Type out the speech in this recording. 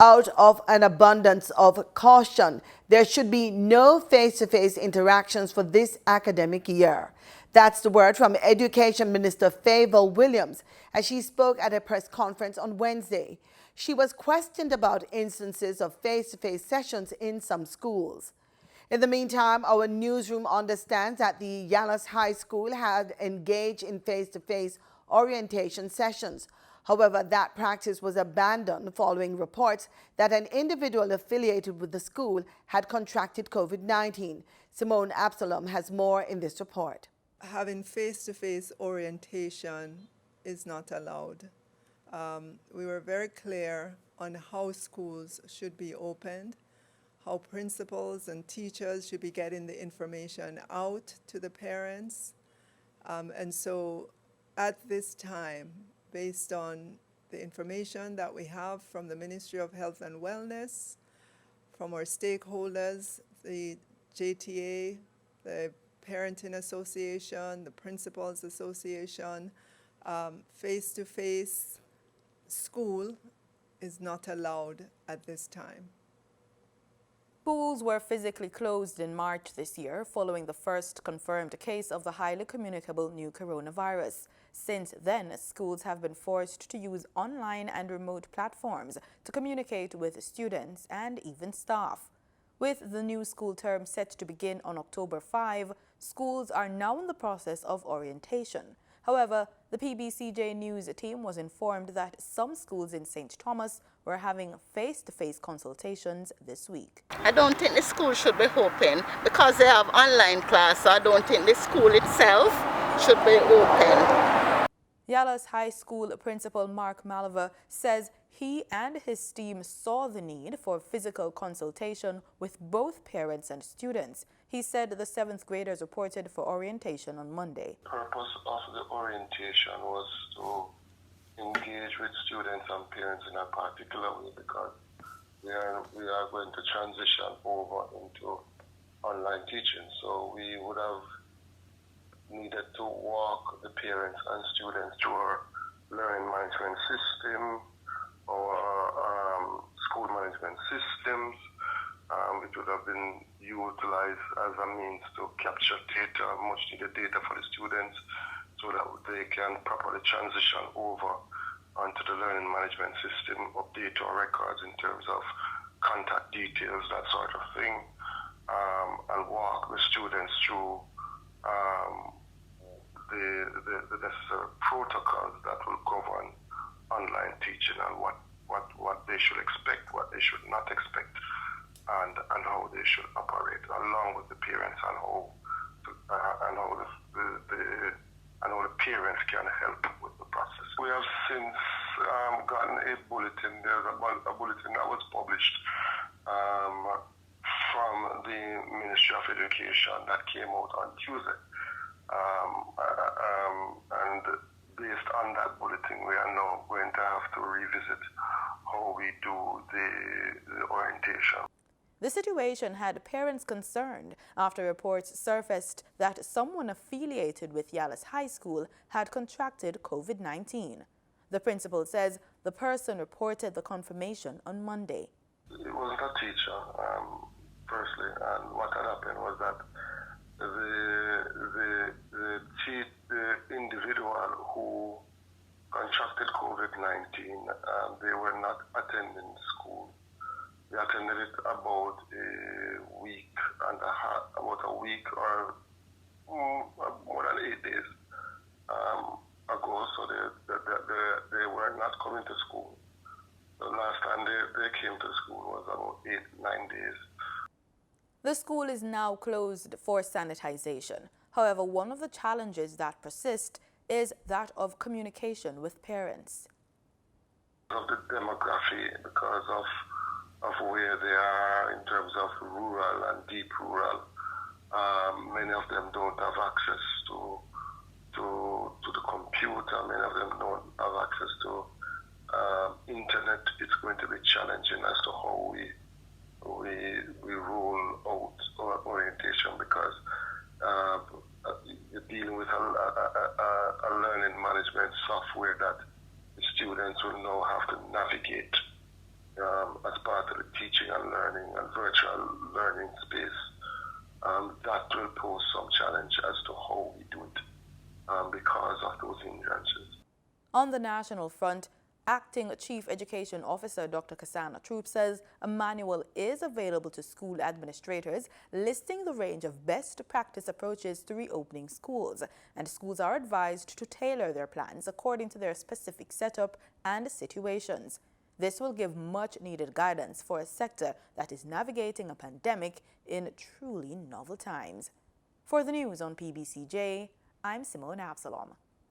Out of an abundance of caution, there should be no face-to-face interactions for this academic year. That's the word from Education Minister Favour Williams as she spoke at a press conference on Wednesday. She was questioned about instances of face-to-face sessions in some schools. In the meantime, our newsroom understands that the Yallas High School had engaged in face-to-face orientation sessions. However, that practice was abandoned following reports that an individual affiliated with the school had contracted COVID-19. Simone Absalom has more in this report. Having face-to-face orientation is not allowed. We were very clear on how schools should be opened, how principals and teachers should be getting the information out to the parents. And so at this time, based on the information that we have from the Ministry of Health and Wellness, from our stakeholders, the JTA, the Parenting Association, the Principals Association, face-to-face school is not allowed at this time. Schools were physically closed in March this year following the first confirmed case of the highly communicable new coronavirus. Since then, schools have been forced to use online and remote platforms to communicate with students and even staff. With the new school term set to begin on October 5, schools are now in the process of orientation. However, the PBCJ News team was informed that some schools in St. Thomas were having face-to-face consultations this week. I don't think the school should be open because they have online class, so I don't think the school itself should be open. Yallas High School Principal Mark Malava says he and his team saw the need for physical consultation with both parents and students. He said the 7th graders reported for orientation on Monday. The purpose of the orientation was to engage with students and parents in a particular way because we are going to transition over into online teaching. So we would have needed to walk the parents and students through our learning management system, our school management systems, which would have been utilized as a means to capture data, much needed data for the students, so that they can properly transition over onto the learning management system, update our records in terms of contact details, that sort of thing, and walk the students through the necessary protocols that will govern online teaching and what they should expect, what they should not expect, and how they should operate, along with the parents and how the parents can help with the process. We have since gotten a bulletin. There's a bulletin that was published from the Ministry of Education that came out on Tuesday. And based on that bulletin, we are now going to have to revisit how we do the orientation. The situation had parents concerned after reports surfaced that someone affiliated with Yallas High School had contracted COVID-19. The principal says the person reported the confirmation on Monday. It wasn't a teacher, firstly, and what had happened was that the individual who contracted COVID-19, they were not attending school. They attended it about a week and a half, about a week or more than 8 days ago. So they were not coming to school. The last time they came to school was about 8-9 days. The school is now closed for sanitization. However, one of the challenges that persist is that of communication with parents. Of the demography, because of where they are in terms of rural and deep rural, many of them don't have access to the computer. Many of them don't have access to internet. It's going to be challenging as to how we roll out our orientation because you're dealing with a learning management software that the students will now have to navigate as those hindrances. On the national front, Acting Chief Education Officer Dr. Cassandra Troop says a manual is available to school administrators listing the range of best practice approaches to reopening schools, and schools are advised to tailor their plans according to their specific setup and situations. This will give much needed guidance for a sector that is navigating a pandemic in truly novel times. For the news on PBCJ, I'm Simone Absalom.